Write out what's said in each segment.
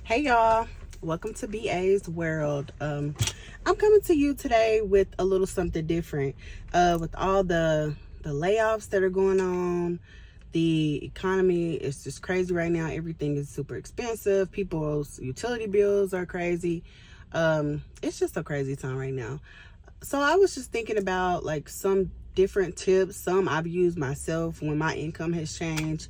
Hey y'all, welcome to BA's World. I'm coming to you today with a little something different. With all the layoffs that are going on, the economy is just crazy right now. Everything is super expensive. People's utility bills are crazy. It's just a crazy time right now. So I was just thinking about like some different tips. Some I've used myself when my income has changed,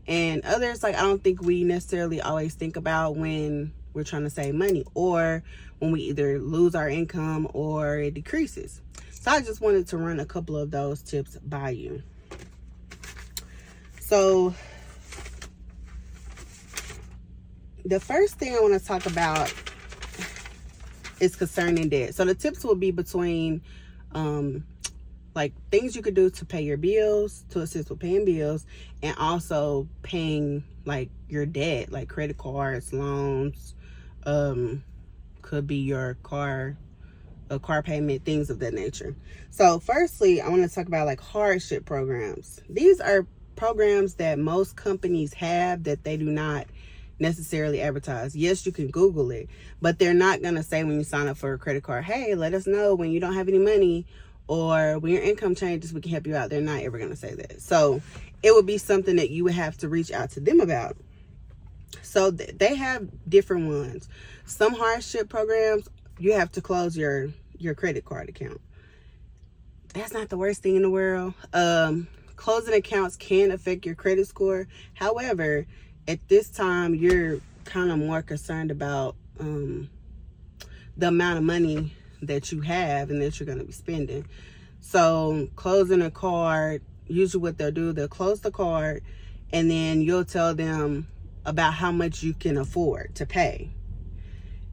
and others like I don't think we necessarily always think about when we're trying to save money or when we either lose our income or it decreases. So I just wanted to run a couple of those tips by you. So the first thing I want to talk about is concerning debt. So the tips will be between like things you could do to pay your bills, to assist with paying bills, and also paying like your debt, like credit cards, loans, could be your car, a car payment, things of that nature. So firstly, I want to talk about like hardship programs. These are programs that most companies have that they do not necessarily advertise. Yes, you can Google it, but they're not going to say when you sign up for a credit card, hey, let us know when you don't have any money, or when your income changes, we can help you out. They're not ever going to say that. So it would be something that you would have to reach out to them about. So they have different ones. Some hardship programs, you have to close your credit card account. That's not the worst thing in the world. Closing accounts can affect your credit score. However, at this time, you're kind of more concerned about the amount of money that you have and that you're going to be spending. So closing a card, usually what they'll do, they'll close the card and then you'll tell them about how much you can afford to pay.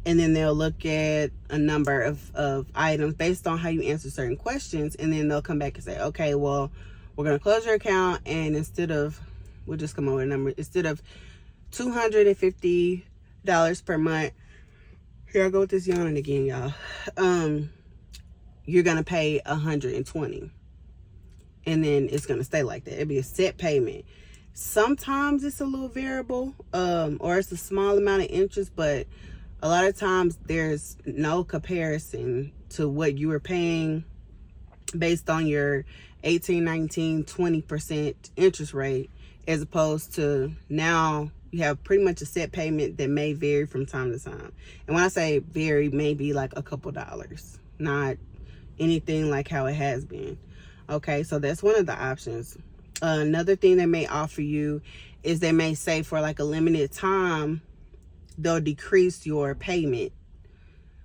And then they'll look at a number of items based on how you answer certain questions. And then they'll come back and say, okay, well, we're going to close your account. And we'll just come up with a number. Instead of $250 per month, here I go with this yawning again, y'all. You're going to pay $120. And then it's going to stay like that. It'll be a set payment. Sometimes it's a little variable, or it's a small amount of interest, but a lot of times there's no comparison to what you were paying based on your 18, 19, 20% interest rate, as opposed to now you have pretty much a set payment that may vary from time to time. And when I say vary, maybe like a couple dollars, not anything like how it has been. Okay, so that's one of the options. Another thing they may offer you is they may say for like a limited time, they'll decrease your payment.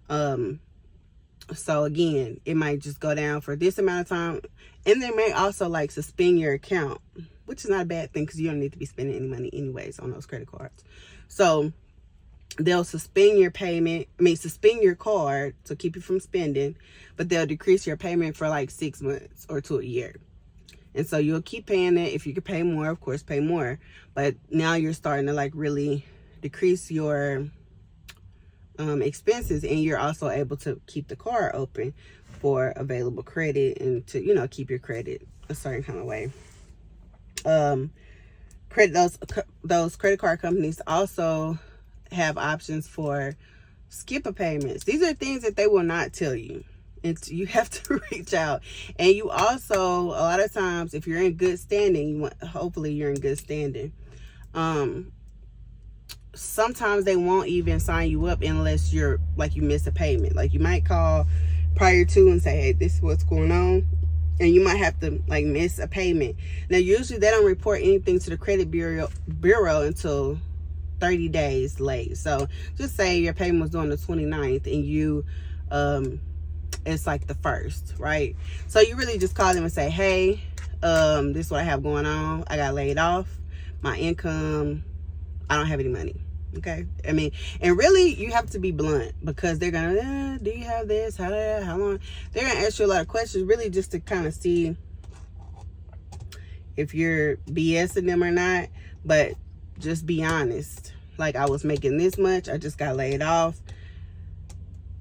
So again, it might just go down for this amount of time. And they may also like suspend your account, which is not a bad thing because you don't need to be spending any money anyways on those credit cards. So they'll suspend your suspend your card to keep you from spending, but they'll decrease your payment for like 6 months or to a year. And so you'll keep paying it. If you could pay more, of course, pay more. But now you're starting to like really decrease your expenses, and you're also able to keep the card open for available credit and to, keep your credit a certain kind of way. Those credit card companies also have options for skip payments. These are things that they will not tell you. You have to reach out. And you also, a lot of times, if you're in good standing, hopefully you're in good standing. Sometimes they won't even sign you up unless you miss a payment. Like you might call prior to and say, hey, this is what's going on. And you might have to like miss a payment. Now, usually they don't report anything to the credit bureau until 30 days late. So just say your payment was due on the 29th and you, it's like the 1st, right? So you really just call them and say, hey, this is what I have going on. I got laid off. My income, I don't have any money. Okay. I mean, and really you have to be blunt because they're going to, do you have this? How long? They're going to ask you a lot of questions really just to kind of see if you're BSing them or not. But just be honest. Like, I was making this much. I just got laid off.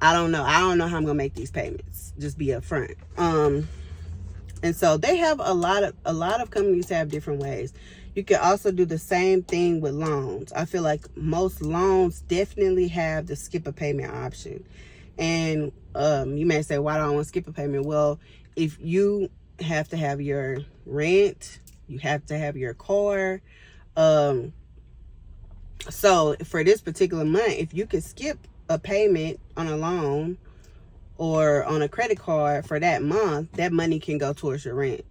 I don't know how I'm going to make these payments. Just be upfront. And so they have a lot of companies have different ways. You can also do the same thing with loans. I feel like most loans definitely have the skip a payment option. And you may say, why don't I want to skip a payment? Well, if you have to have your rent, you have to have your car. So for this particular month, if you could skip a payment on a loan or on a credit card for that month, that money can go towards your rent.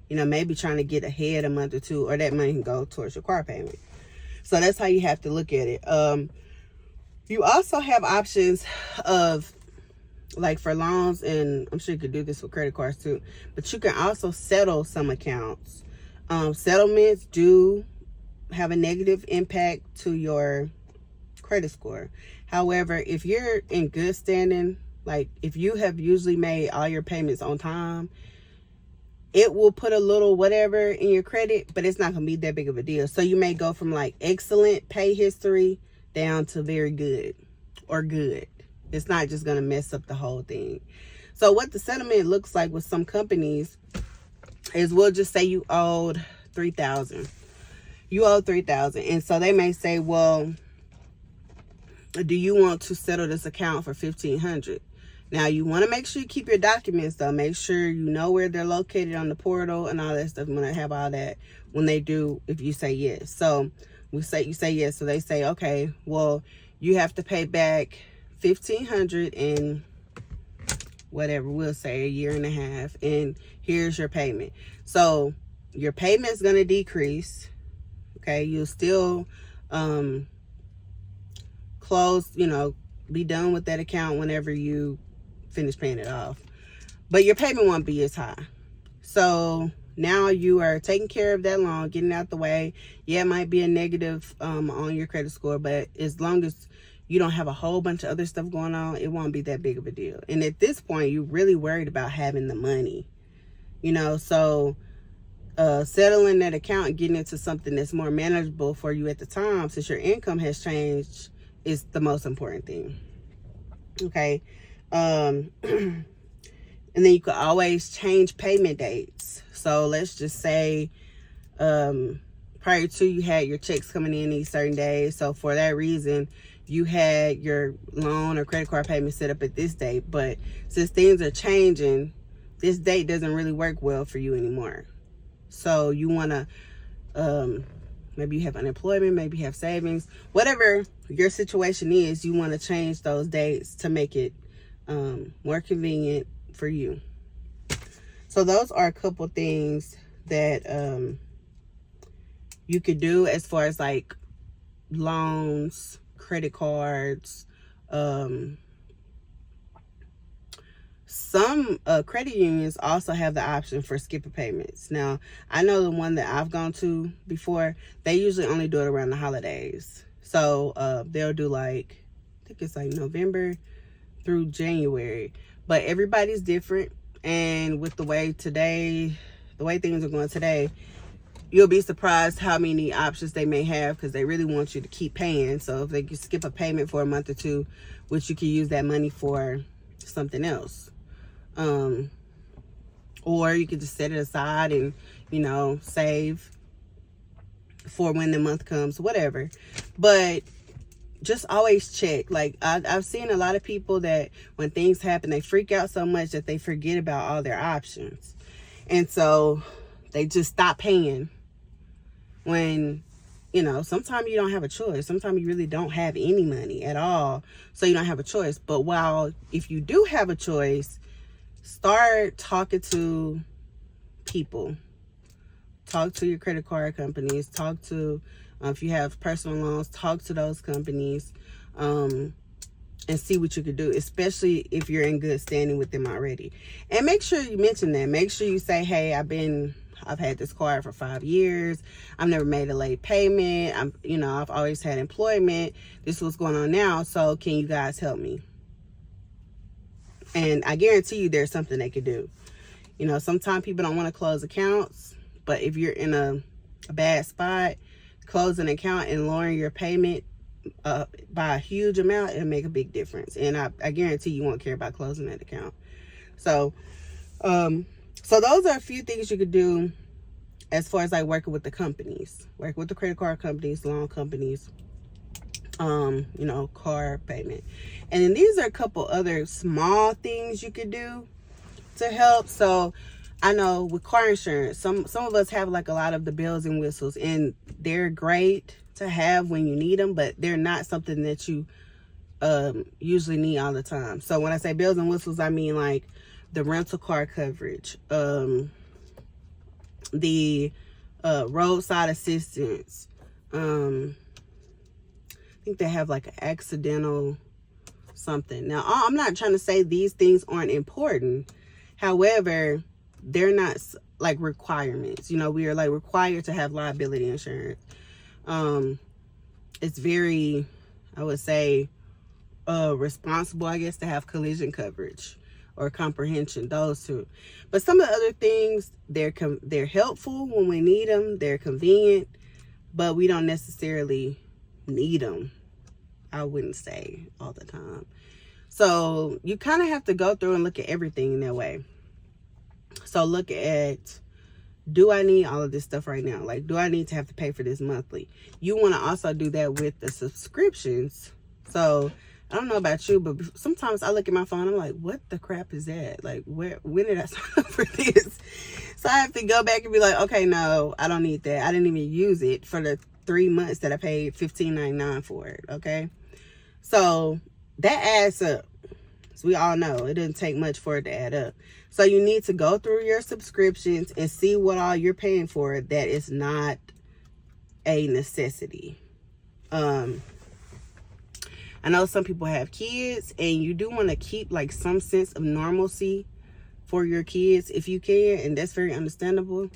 Maybe trying to get ahead a month or two, or that money can go towards your car payment. So that's how you have to look at it. You also have options of, like, for loans, and I'm sure you could do this with credit cards too, but you can also settle some accounts. Settlements do have a negative impact to your credit score. However, if you're in good standing, like if you have usually made all your payments on time, it will put a little whatever in your credit, but it's not going to be that big of a deal. So you may go from like excellent pay history down to very good or good. It's not just going to mess up the whole thing. So what the settlement looks like with some companies is, we'll just say you owed $3,000. You owe $3,000. And so they may say, well, do you want to settle this account for $1,500? Now, you want to make sure you keep your documents, though. Make sure you know where they're located on the portal and all that stuff. You want to have all that when they do, if you say yes. So you say yes. So they say, okay, well, you have to pay back $1,500 in whatever, we'll say a year and a half. And here's your payment. So your payment's going to decrease. Okay. You'll still close, be done with that account whenever you finish paying it off, but your payment won't be as high. So now you are taking care of that loan, getting out the way. Yeah, it might be a negative on your credit score, but as long as you don't have a whole bunch of other stuff going on, it won't be that big of a deal. And at this point, you're really worried about having the money, so settling that account and getting into something that's more manageable for you at the time, since your income has changed, is the most important thing. Okay. And then you could always change payment dates. So let's just say prior to, you had your checks coming in these certain days. So for that reason, you had your loan or credit card payment set up at this date. But since things are changing, this date doesn't really work well for you anymore. So you want to, maybe you have unemployment, maybe you have savings, whatever your situation is, you want to change those dates to make it more convenient for you. So those are a couple things that you could do as far as like loans, credit cards. Some credit unions also have the option for skipper payments. Now, I know the one that I've gone to before, they usually only do it around the holidays. So they'll do like, I think it's like November through January. But everybody's different. And with the way things are going today, you'll be surprised how many options they may have, because they really want you to keep paying. So if they can skip a payment for a month or two, which you can use that money for something else. Or you could just set it aside and, save for when the month comes, whatever. But just always check. Like, I've seen a lot of people that when things happen, they freak out so much that they forget about all their options. And so they just stop paying when, sometimes you don't have a choice. Sometimes you really don't have any money at all. So you don't have a choice. But if you do have a choice, start talking to people. Talk to your credit card companies. Talk to, if you have personal loans, talk to those companies and see what you could do, especially if you're in good standing with them already. And make sure you mention that. Make sure you say, hey, I've had this card for 5 years. I've never made a late payment. I've always had employment. This is what's going on now. So can you guys help me? And I guarantee you there's something they could do. Sometimes people don't want to close accounts, but if you're in a bad spot, close an account and lowering your payment by a huge amount, it'll make a big difference. And I guarantee you won't care about closing that account. So those are a few things you could do as far as like working with the companies, working with the credit card companies, loan companies, car payment. And then these are a couple other small things you could do to help. So I know with car insurance, some of us have like a lot of the bells and whistles, and they're great to have when you need them, but they're not something that you usually need all the time. So when I say bells and whistles, I mean like the rental car coverage, the roadside assistance. I think they have like an accidental something. Now, I'm not trying to say these things aren't important. However, they're not like requirements. We are like required to have liability insurance. It's very, I would say, responsible, I guess, to have collision coverage or comprehension, those two. But some of the other things, they're helpful when we need them. They're convenient, but we don't necessarily need them, I wouldn't say, all the time. So you kind of have to go through and look at everything in that way. So look at, do I need all of this stuff right now? Like, do I need to have to pay for this monthly? You want to also do that with the subscriptions. So I don't know about you, but sometimes I look at my phone, I'm like, what the crap is that? Like, when did I sign up for this? So I have to go back and be like, okay, no, I don't need that. I didn't even use it for the 3 months that I paid $15.99 for it, okay? So that adds up. So we all know it doesn't take much for it to add up. So you need to go through your subscriptions and see what all you're paying for that is not a necessity. I know some people have kids, and you do want to keep like some sense of normalcy for your kids if you can, and that's very understandable.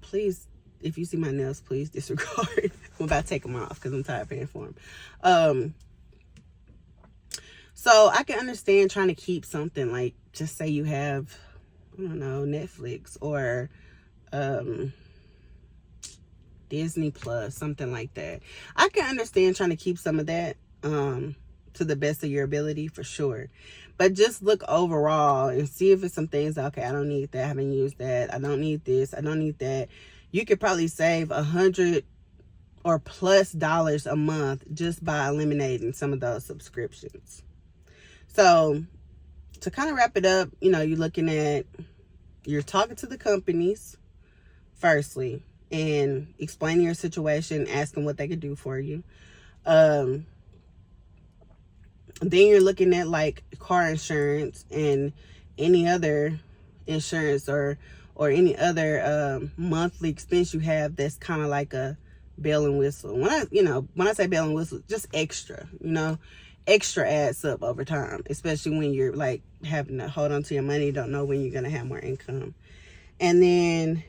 Please, if you see my nails, please disregard. I'm about to take them off because I'm tired of paying for them. So I can understand trying to keep something like, just say you have, I don't know, Netflix or Disney Plus, something like that. I can understand trying to keep some of that to the best of your ability, for sure. But just look overall and see if it's some things, okay, I don't need that, I haven't used that, I don't need this, I don't need that. You could probably save $100 or plus a month just by eliminating some of those subscriptions. So to kind of wrap it up, you're talking to the companies firstly and explaining your situation, asking what they could do for you. Then you're looking at like car insurance and any other insurance or any other monthly expense you have that's kind of like a bell and whistle. When I say bell and whistle, just extra, extra adds up over time, especially when you're like having to hold on to your money, don't know when you're going to have more income. And then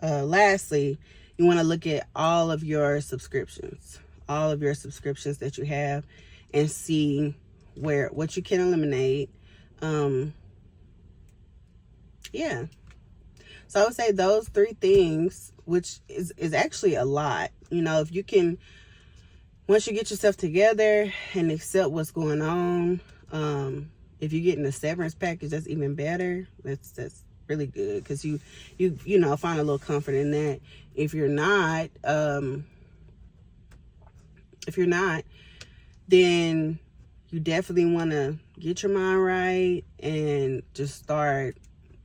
lastly, you want to look at all of your subscriptions that you have, and see what you can eliminate. Yeah. So I would say those 3 things, which is actually a lot. If you can, once you get yourself together and accept what's going on, if you're getting a severance package, that's even better. That's really good, because you find a little comfort in that. If you're not, then you definitely want to get your mind right and just start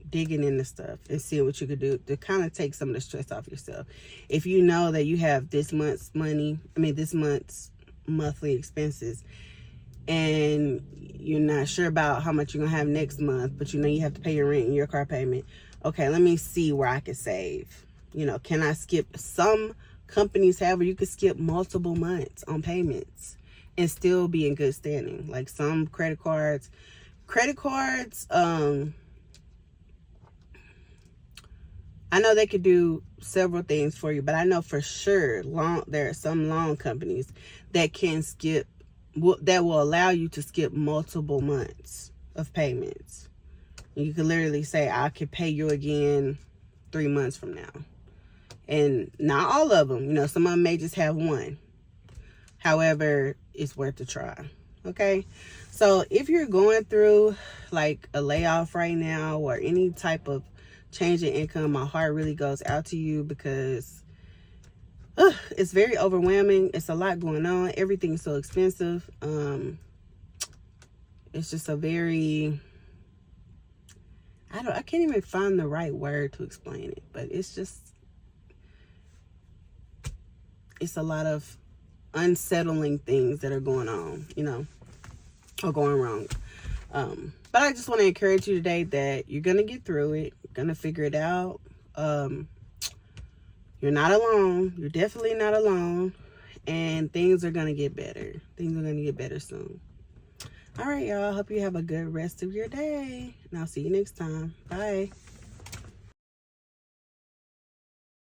digging into stuff and seeing what you could do to kind of take some of the stress off yourself. If you know that you have this month's monthly expenses, and you're not sure about how much you're gonna have next month, but you have to pay your rent and your car payment. Okay, let me see where I can save. Can I skip? Some companies have where you could skip multiple months on payments and still be in good standing. Like some credit cards, I know they could do several things for you, but I know for sure there are some loan companies that can skip, that will allow you to skip multiple months of payments. You can literally say, I could pay you again 3 months from now. And not all of them, some of them may just have one. However, it's worth a try. Okay. So if you're going through like a layoff right now, or any type of change in income, my heart really goes out to you, because it's very overwhelming. It's a lot going on. Everything's so expensive. It's just a very, I can't even find the right word to explain it, but it's a lot of unsettling things that are going on, or going wrong. But I just want to encourage you today that you're going to get through it. You're going to figure it out. You're not alone. You're definitely not alone. And things are going to get better. Things are going to get better soon. All right, y'all. Hope you have a good rest of your day. And I'll see you next time. Bye.